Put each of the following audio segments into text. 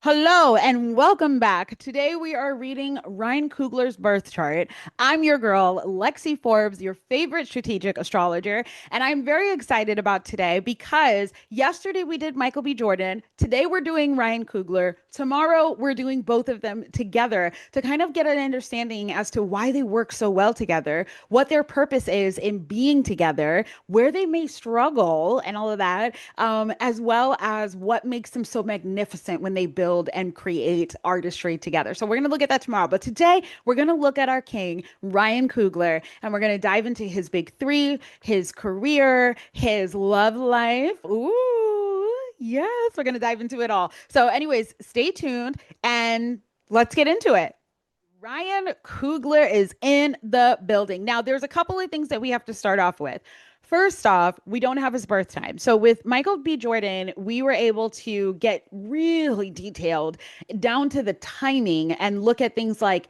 Hello and welcome back. Today we are reading Ryan Coogler's birth chart. I'm your girl, Lexi Forbes, your favorite strategic astrologer, and I'm very excited about today because yesterday we did Michael B. Jordan. Today we're doing Ryan Coogler. Tomorrow we're doing both of them together to kind of get an understanding as to why they work so well together, what their purpose is in being together, where they may struggle, and all of that, as well as what makes them so magnificent when they build and create artistry together. So we're going to look at that tomorrow. But today we're going to look at our king, Ryan Coogler, and we're going to dive into his big three, his career, his love life. Ooh, yes, we're going to dive into it all. So, anyways, stay tuned and let's get into it. Ryan Coogler is in the building. Now, there's a couple of things that we have to start off with. First off, we don't have his birth time. So with Michael B. Jordan, we were able to get really detailed down to the timing and look at things like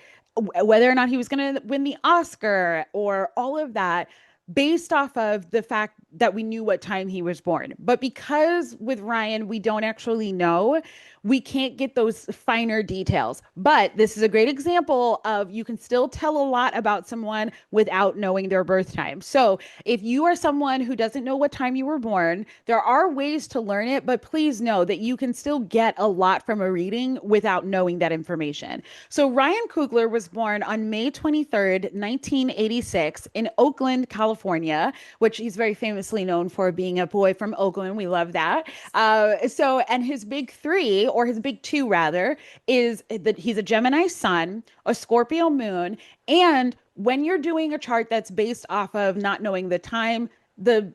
whether or not he was going to win the Oscar or all of that based off of the fact that we knew what time he was born. But because with Ryan, we don't actually know, we can't get those finer details. But this is a great example of you can still tell a lot about someone without knowing their birth time. So if you are someone who doesn't know what time you were born, there are ways to learn it, but please know that you can still get a lot from a reading without knowing that information. So Ryan Coogler was born on May 23rd, 1986 in Oakland, California, which he's very famously known for being a boy from Oakland. We love that. And his big three, or his big two rather, is that he's a Gemini sun, a Scorpio moon, and when you're doing a chart that's based off of not knowing the time, the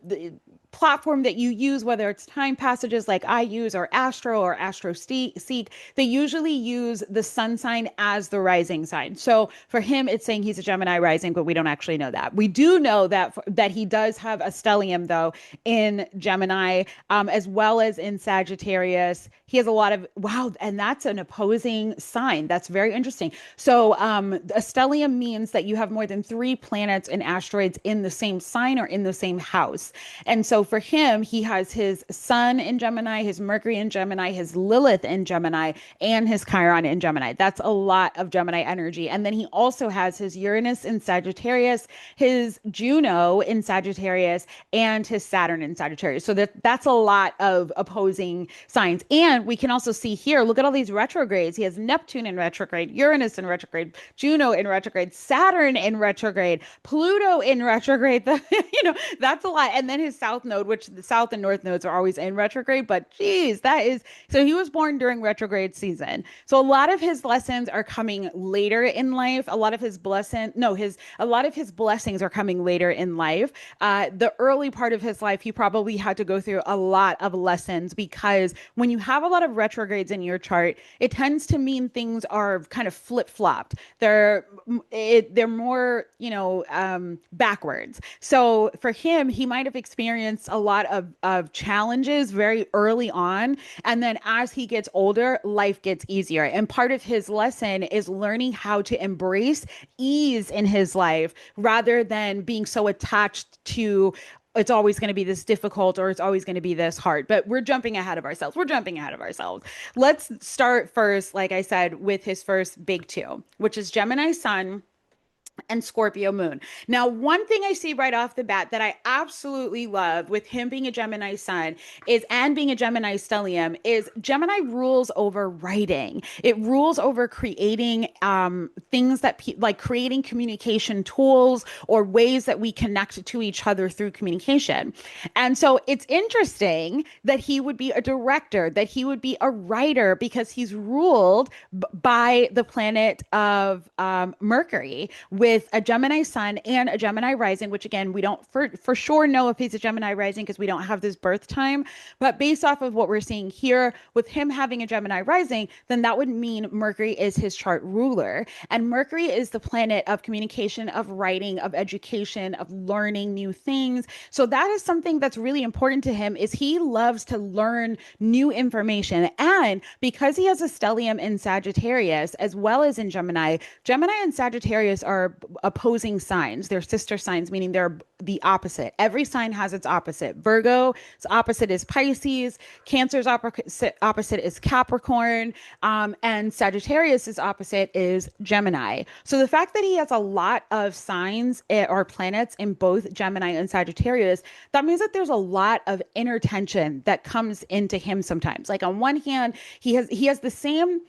platform that you use, whether it's time passages like I use or Astro Seek, they usually use the sun sign as the rising sign. So for him, it's saying he's a Gemini rising, but we don't actually know that. We do know that he does have a stellium though in Gemini, as well as in Sagittarius. He has a lot of wow, and that's an opposing sign. That's very interesting. So a stellium means that you have more than three planets and asteroids in the same sign or in the same house. And so for him, he has his Sun in Gemini, his Mercury in Gemini, his Lilith in Gemini, and his Chiron in Gemini. That's a lot of Gemini energy. And then he also has his Uranus in Sagittarius, his Juno in Sagittarius, and his Saturn in Sagittarius. So that's a lot of opposing signs. And we can also see here, look at all these retrogrades. He has Neptune in retrograde, Uranus in retrograde, Juno in retrograde, Saturn in retrograde, Pluto in retrograde. That's a lot. And then his south node, which the south and north nodes are always in retrograde, but geez, that is so he was born during retrograde season. So a lot of his lessons are coming later in life. A lot of his blessings are coming later in life. The early part of his life, he probably had to go through a lot of lessons because when you have a lot of retrogrades in your chart, it tends to mean things are kind of flip-flopped. They're more, backwards. So for him, he might have experienced a lot of challenges very early on. And then as he gets older, life gets easier. And part of his lesson is learning how to embrace ease in his life rather than being so attached to it's always going to be this difficult or it's always going to be this hard. But we're jumping ahead of ourselves. We're jumping ahead of ourselves. Let's start first, like I said, with his first big two, which is Gemini Sun and Scorpio moon. Now, one thing I see right off the bat that I absolutely love with him being a Gemini sun and being a Gemini stellium is Gemini rules over writing. It rules over creating things like creating communication tools or ways that we connect to each other through communication. And so it's interesting that he would be a director, that he would be a writer because he's ruled by the planet of Mercury with a Gemini sun and a Gemini rising, which again, we don't for sure know if he's a Gemini rising because we don't have this birth time. But based off of what we're seeing here with him having a Gemini rising, then that would mean Mercury is his chart ruler. And Mercury is the planet of communication, of writing, of education, of learning new things. So that is something that's really important to him is he loves to learn new information. And because he has a stellium in Sagittarius as well as in Gemini, Gemini and Sagittarius are opposing signs. They're sister signs, meaning they're the opposite. Every sign has its opposite. Virgo's opposite is Pisces. Cancer's opposite is Capricorn. And Sagittarius's opposite is Gemini. So the fact that he has a lot of signs or planets in both Gemini and Sagittarius, that means that there's a lot of inner tension that comes into him sometimes. Like on one hand, he has the same,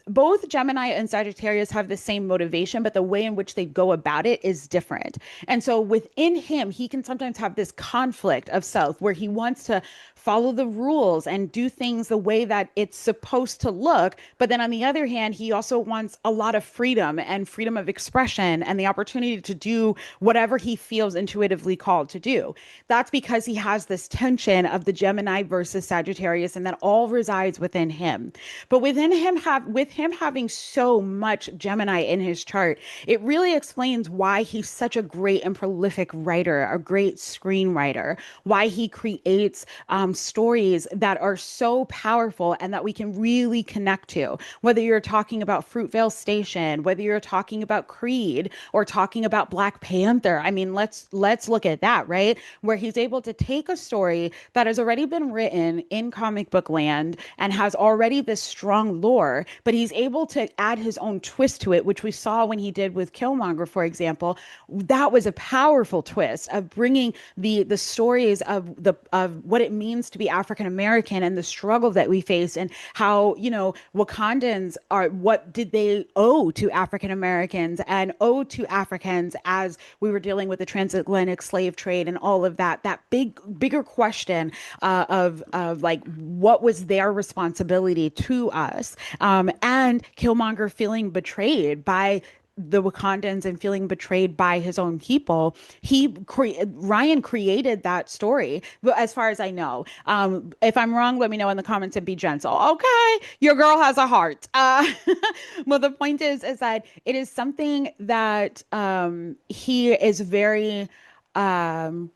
both Gemini and Sagittarius have the same motivation, but the way in which they go about it is different. And so within him, he can sometimes have this conflict of self where he wants to follow the rules and do things the way that it's supposed to look. But then on the other hand, he also wants a lot of freedom and freedom of expression and the opportunity to do whatever he feels intuitively called to do. That's because he has this tension of the Gemini versus Sagittarius, and that all resides within him. But with him having so much Gemini in his chart, it really explains why he's such a great and prolific writer, a great screenwriter, why he creates stories that are so powerful and that we can really connect to. Whether you're talking about Fruitvale Station, whether you're talking about Creed or talking about Black Panther, I mean, let's look at that, right? Where he's able to take a story that has already been written in comic book land and has already this strong lore, but he's able to add his own twist to it, which we saw when he did with Killmonger, for example. That was a powerful twist of bringing the stories of what it means to be African American and the struggle that we face, and how, Wakandans are, what did they owe to African Americans and owe to Africans as we were dealing with the transatlantic slave trade and all of that bigger question of like what was their responsibility to us, and Killmonger feeling betrayed by the Wakandans and feeling betrayed by his own people. Ryan created that story, as far as I know. If I'm wrong, let me know in the comments and be gentle. Okay, your girl has a heart. Well, the point is that it is something that he is very. Um,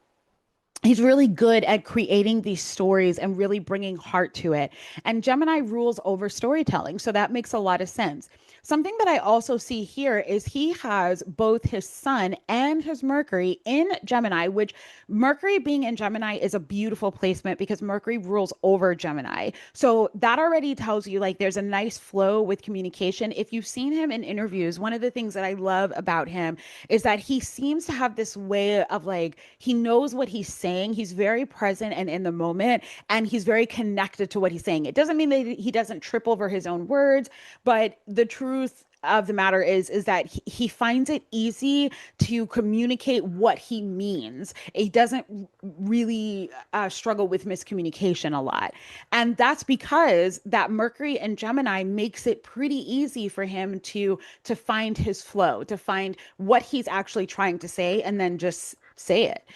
He's really good at creating these stories and really bringing heart to it. And Gemini rules over storytelling. So that makes a lot of sense. Something that I also see here is he has both his sun and his Mercury in Gemini, which Mercury being in Gemini is a beautiful placement because Mercury rules over Gemini. So that already tells you like there's a nice flow with communication. If you've seen him in interviews, one of the things that I love about him is that he seems to have this way of like, he knows what he's saying. He's very present and in the moment, and he's very connected to what he's saying. It doesn't mean that he doesn't trip over his own words, but the truth of the matter is that he finds it easy to communicate what he means. He doesn't really struggle with miscommunication a lot. And that's because that Mercury and Gemini makes it pretty easy for him to find his flow, to find what he's actually trying to say and then just say it.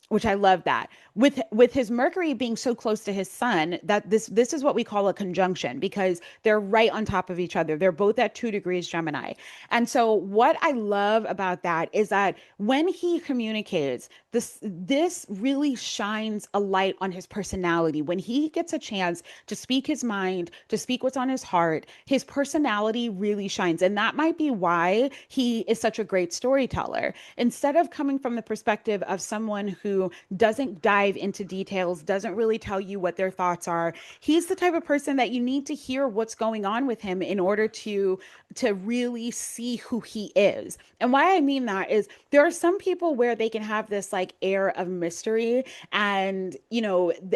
Which I love that. With his Mercury being so close to his sun, that this is what we call a conjunction because they're right on top of each other. They're both at 2 degrees Gemini. And so what I love about that is that when he communicates, this really shines a light on his personality. When he gets a chance to speak his mind, to speak what's on his heart, his personality really shines. And that might be why he is such a great storyteller. Instead of coming from the perspective of someone who doesn't dive into details, doesn't really tell you what their thoughts are, he's the type of person that you need to hear what's going on with him in order to really see who he is. And why I mean that is there are some people where they can have this like air of mystery, and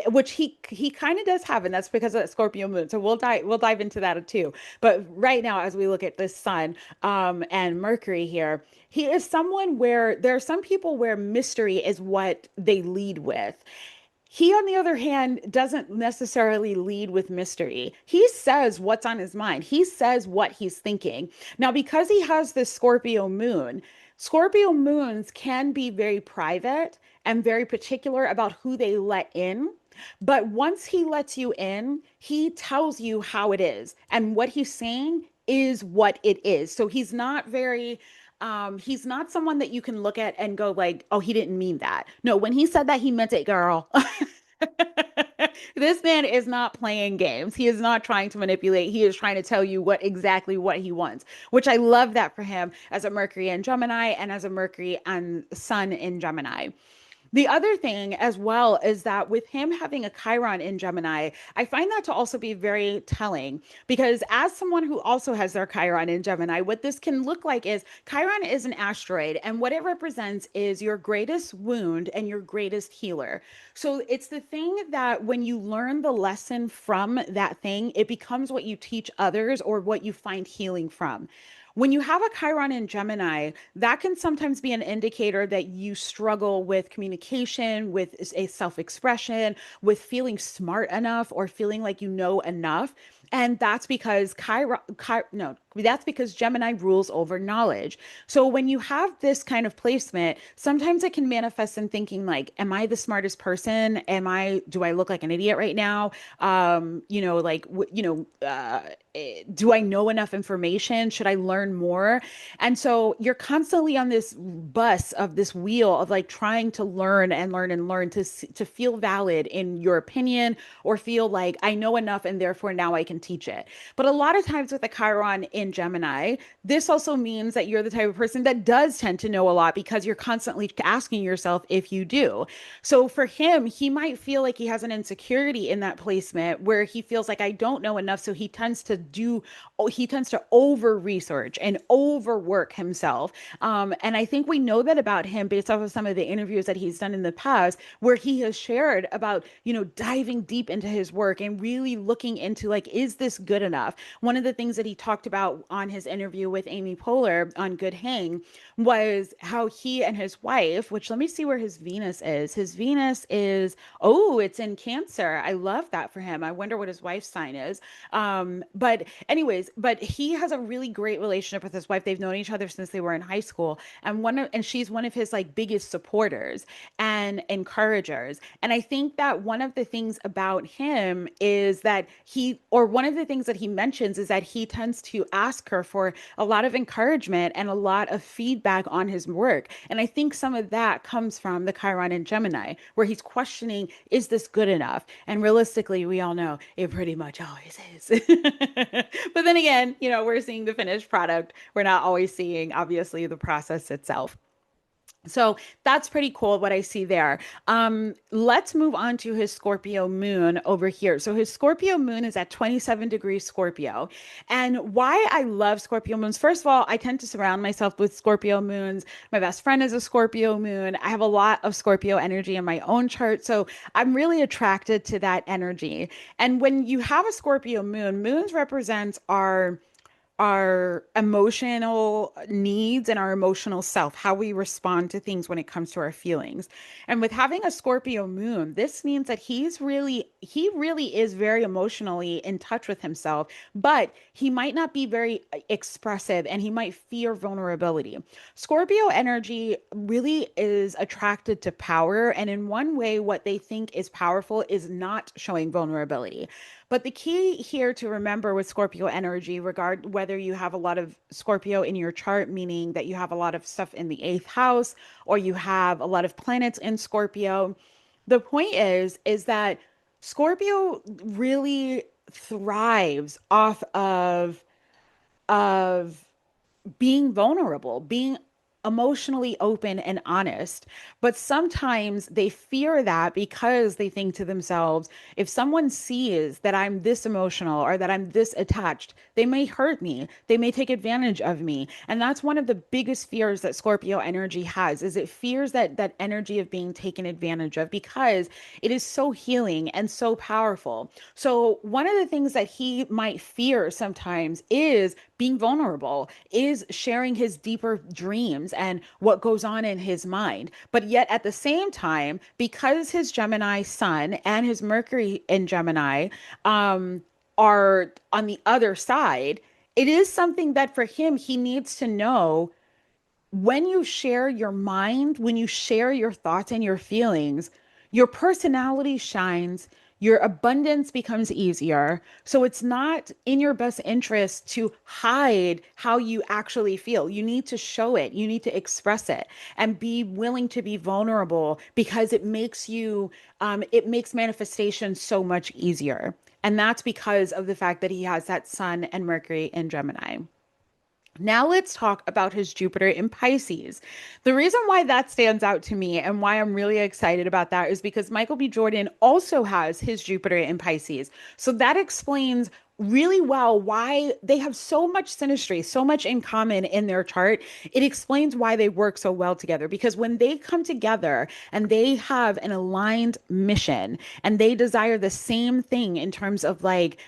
which he kind of does have, and that's because of that Scorpio moon. So we'll dive into that too. But right now, as we look at this sun and Mercury here, he is someone where there are some people where mystery is what they lead with. He, on the other hand, doesn't necessarily lead with mystery. He says what's on his mind. He says what he's thinking. Now, because he has this Scorpio moons can be very private and very particular about who they let in. But once he lets you in, he tells you how it is. And what he's saying is what it is. So he's not someone that you can look at and go like, oh, he didn't mean that. No, when he said that, he meant it, girl. This man is not playing games. He is not trying to manipulate. He is trying to tell you what he wants, which I love that for him as a Mercury and Gemini and as a Mercury and Sun in Gemini. The other thing as well is that with him having a Chiron in Gemini, I find that to also be very telling because as someone who also has their Chiron in Gemini, what this can look like is Chiron is an asteroid, and what it represents is your greatest wound and your greatest healer. So it's the thing that when you learn the lesson from that thing, it becomes what you teach others or what you find healing from. When you have a Chiron in Gemini, that can sometimes be an indicator that you struggle with communication, with a self expression, with feeling smart enough or feeling like you know enough. And that's because no, that's because Gemini rules over knowledge. So when you have this kind of placement, sometimes it can manifest in thinking like, am I the smartest person? Do I look like an idiot right now? Like, do I know enough information? Should I learn more? And so you're constantly on this bus of this wheel of like trying to learn and learn and learn to feel valid in your opinion or feel like I know enough and therefore now I can teach it. But a lot of times with the Chiron in Gemini, this also means that you're the type of person that does tend to know a lot because you're constantly asking yourself if you do. So for him, he might feel like he has an insecurity in that placement where he feels like I don't know enough. So he tends to over research and overwork himself. And I think we know that about him based off of some of the interviews that he's done in the past, where he has shared about, diving deep into his work and really looking into like, is this good enough? One of the things that he talked about on his interview with Amy Poehler on Good Hang was how he and his wife, which let me see where his Venus is. His Venus is, oh, it's in Cancer. I love that for him. I wonder what his wife's sign is. But he has a really great relationship with his wife. They've known each other since they were in high school, and she's one of his like biggest supporters and encouragers. And I think that one of the things about him is that one of the things that he mentions is that he tends to ask her for a lot of encouragement and a lot of feedback on his work. And I think some of that comes from the Chiron in Gemini, where he's questioning, is this good enough? And realistically, we all know it pretty much always is. But then again, we're seeing the finished product. We're not always seeing, obviously, the process itself. So that's pretty cool what I see there. Let's move on to his Scorpio moon over here. So his Scorpio moon is at 27 degrees Scorpio. And why I love Scorpio moons, first of all, I tend to surround myself with Scorpio moons. My best friend is a Scorpio moon. I have a lot of Scorpio energy in my own chart. So I'm really attracted to that energy. And when you have a Scorpio moon, moons represents our emotional needs and our emotional self, how we respond to things when it comes to our feelings. And with having a Scorpio moon, this means that he really is very emotionally in touch with himself, but he might not be very expressive and he might fear vulnerability. Scorpio energy really is attracted to power. And in one way, what they think is powerful is not showing vulnerability. But the key here to remember with Scorpio energy, regard whether you have a lot of Scorpio in your chart, meaning that you have a lot of stuff in the eighth house, or you have a lot of planets in Scorpio, the point is that Scorpio really thrives off of being vulnerable, being emotionally open and honest. But sometimes they fear that because they think to themselves, if someone sees that I'm this emotional or that I'm this attached, they may hurt me. They may take advantage of me. And that's one of the biggest fears that Scorpio energy has, is it fears that energy of being taken advantage of because it is so healing and so powerful. So one of the things that he might fear sometimes is being vulnerable, is sharing his deeper dreams and what goes on in his mind. But yet at the same time, because his Gemini sun and his Mercury in Gemini are on the other side, it is something that for him, he needs to know when you share your mind, when you share your thoughts and your feelings, your personality shines, your abundance becomes easier. So it's not in your best interest to hide how you actually feel. You need to show it, you need to express it, and be willing to be vulnerable because it makes manifestation so much easier. And that's because of the fact that he has that Sun and Mercury in Gemini. Now let's talk about his Jupiter in Pisces. The reason why that stands out to me and why I'm really excited about that is because Michael B. Jordan also has his Jupiter in Pisces. So that explains really well why they have so much synastry, so much in common in their chart. It explains why they work so well together because when they come together and they have an aligned mission and they desire the same thing in terms of like,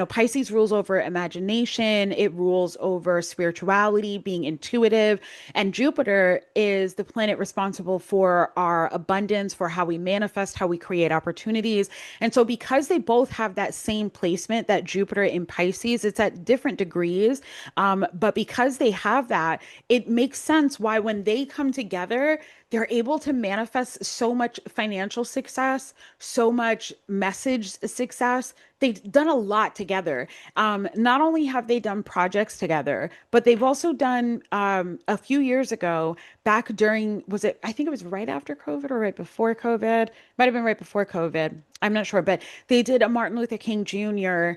Pisces rules over imagination, it rules over spirituality, being intuitive, and Jupiter is the planet responsible for our abundance, for how we manifest, how we create opportunities. And so because they both have that same placement, that Jupiter in Pisces, it's at different degrees. But because they have that, it makes sense why when they come together, they're able to manifest so much financial success, so much message success. They've done a lot together. Not only have they done projects together, but they've also done a few years ago, back during, was it, I think it was right after COVID or right before COVID? Might have been right before COVID. I'm not sure, but they did a Martin Luther King Jr.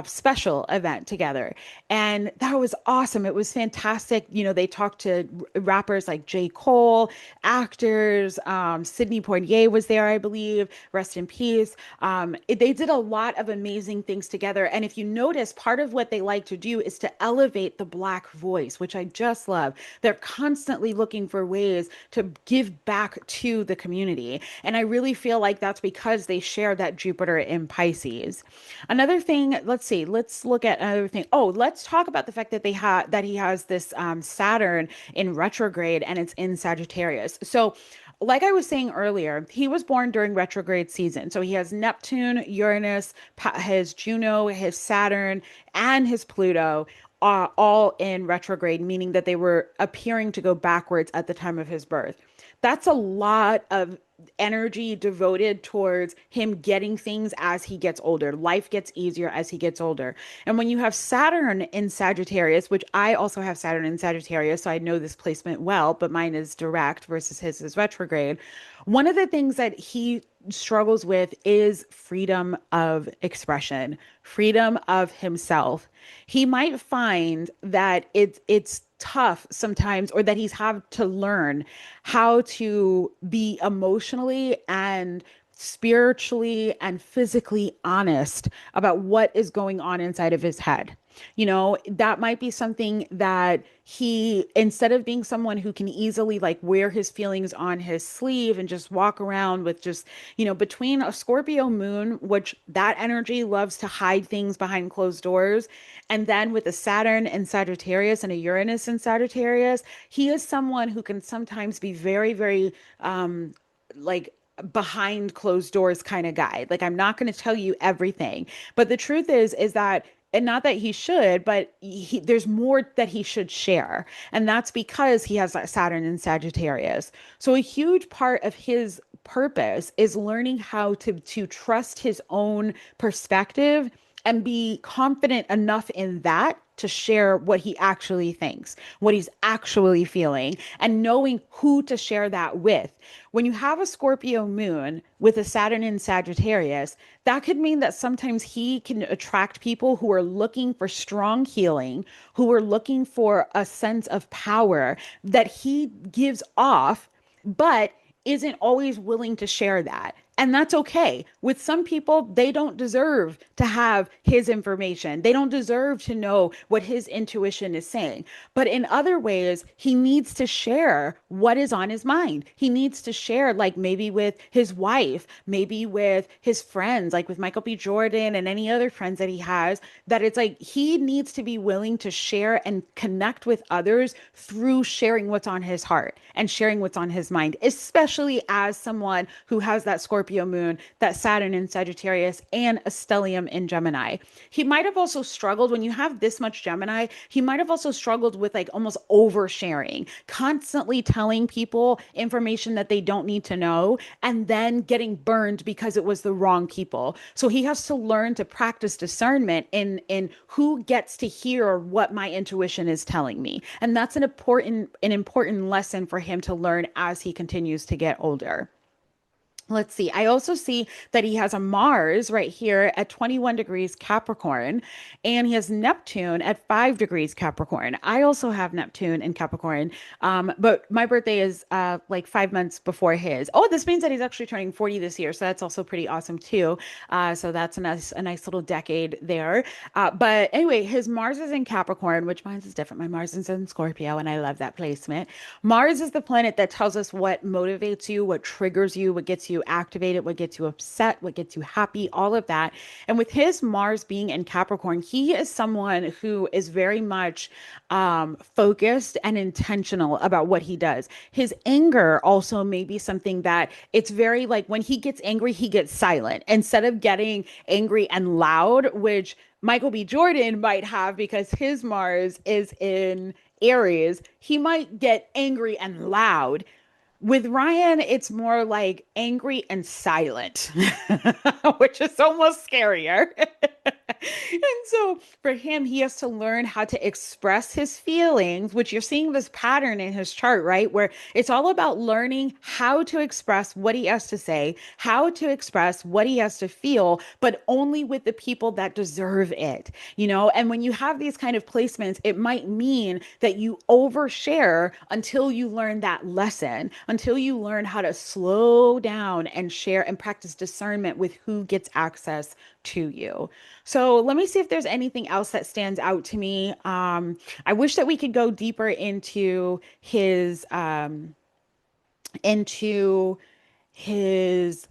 Special event together. And that was awesome. It was fantastic. They talked to rappers like J. Cole, actors. Sidney Poitier was there, I believe. Rest in peace. They did a lot of amazing things together. And if you notice, part of what they like to do is to elevate the Black voice, which I just love. They're constantly looking for ways to give back to the community. And I really feel like that's because they share that Jupiter in Pisces. Another thing, let's see, let's look at another thing. Oh, let's talk about the fact that he has this Saturn in retrograde and it's in Sagittarius. So like I was saying earlier, he was born during retrograde season. So he has Neptune, Uranus, his Juno, his Saturn, and his Pluto all in retrograde, meaning that they were appearing to go backwards at the time of his birth. That's a lot of energy devoted towards him getting things as he gets older. Life gets easier as he gets older. And when you have Saturn in Sagittarius, which I also have Saturn in Sagittarius, so I know this placement well, but mine is direct versus his is retrograde. One of the things that he struggles with is freedom of expression, freedom of himself. He might find that it's tough sometimes, or that he's had to learn how to be emotionally and spiritually and physically honest about what is going on inside of his head. That might be something that he, instead of being someone who can easily like wear his feelings on his sleeve and just walk around with just, between a Scorpio moon, which that energy loves to hide things behind closed doors, and then with a Saturn and Sagittarius and a Uranus in Sagittarius, he is someone who can sometimes be very, very, like, behind closed doors kind of guy. Like, I'm not going to tell you everything, but the truth is that, and not that he should, but there's more that he should share. And that's because he has that Saturn in Sagittarius. So a huge part of his purpose is learning how to trust his own perspective and be confident enough in that to share what he actually thinks, what he's actually feeling, and knowing who to share that with. When you have a Scorpio moon with a Saturn in Sagittarius, that could mean that sometimes he can attract people who are looking for strong healing, who are looking for a sense of power that he gives off, but isn't always willing to share that. And that's okay. With some people, they don't deserve to have his information. They don't deserve to know what his intuition is saying. But in other ways, he needs to share what is on his mind. He needs to share, like maybe with his wife, maybe with his friends, like with Michael B. Jordan and any other friends that he has, that it's like he needs to be willing to share and connect with others through sharing what's on his heart and sharing what's on his mind, especially as someone who has that Scorpio Scorpio moon, that Saturn in Sagittarius, and a stellium in Gemini. He might have also struggled when you have this much Gemini, he might have also struggled with like almost oversharing, constantly telling people information that they don't need to know, and then getting burned because it was the wrong people. So he has to learn to practice discernment in who gets to hear what my intuition is telling me. And that's an important lesson for him to learn as he continues to get older. Let's see. I also see that he has a Mars right here at 21 degrees Capricorn, and he has Neptune at 5 degrees Capricorn. I also have Neptune in Capricorn, but my birthday is like 5 months before his. Oh, this means that he's actually turning 40 this year, so that's also pretty awesome too. So that's a nice little decade there. But anyway, his Mars is in Capricorn, which mine is different. My Mars is in Scorpio, and I love that placement. Mars is the planet that tells us what motivates you, what triggers you, what gets you activated, what gets you upset, what gets you happy, all of that. And with his Mars being in Capricorn, he is someone who is very much focused and intentional about what he does. His anger also may be something that it's very like when he gets angry, he gets silent instead of getting angry and loud, which Michael B. Jordan might have because his Mars is in Aries. He might get angry and loud. With Ryan, it's more like angry and silent, which is almost scarier. And so for him, he has to learn how to express his feelings, which you're seeing this pattern in his chart, right? Where it's all about learning how to express what he has to say, how to express what he has to feel, but only with the people that deserve it, you know? And when you have these kind of placements, it might mean that you overshare until you learn that lesson, until you learn how to slow down and share and practice discernment with who gets access to you. So let me see if there's anything else that stands out to me. I wish that we could go deeper into his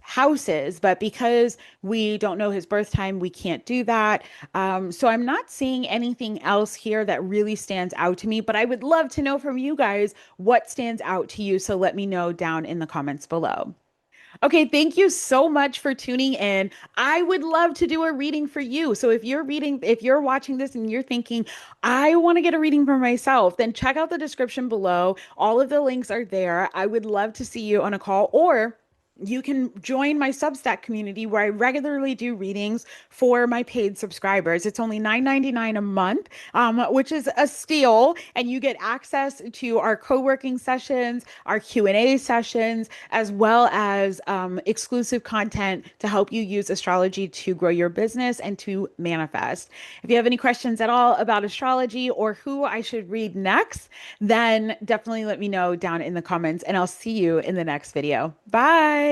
houses, but because we don't know his birth time, we can't do that. So I'm not seeing anything else here that really stands out to me, but I would love to know from you guys what stands out to you. So let me know down in the comments below. Okay, thank you so much for tuning in. I would love to do a reading for you. So if you're watching this and you're thinking, I want to get a reading for myself, then check out the description below. All of the links are there. I would love to see you on a call, or you can join my Substack community where I regularly do readings for my paid subscribers. It's only $9.99 a month, which is a steal, and you get access to our co-working sessions, our Q&A sessions, as well as exclusive content to help you use astrology to grow your business and to manifest. If you have any questions at all about astrology or who I should read next, then definitely let me know down in the comments, and I'll see you in the next video. Bye.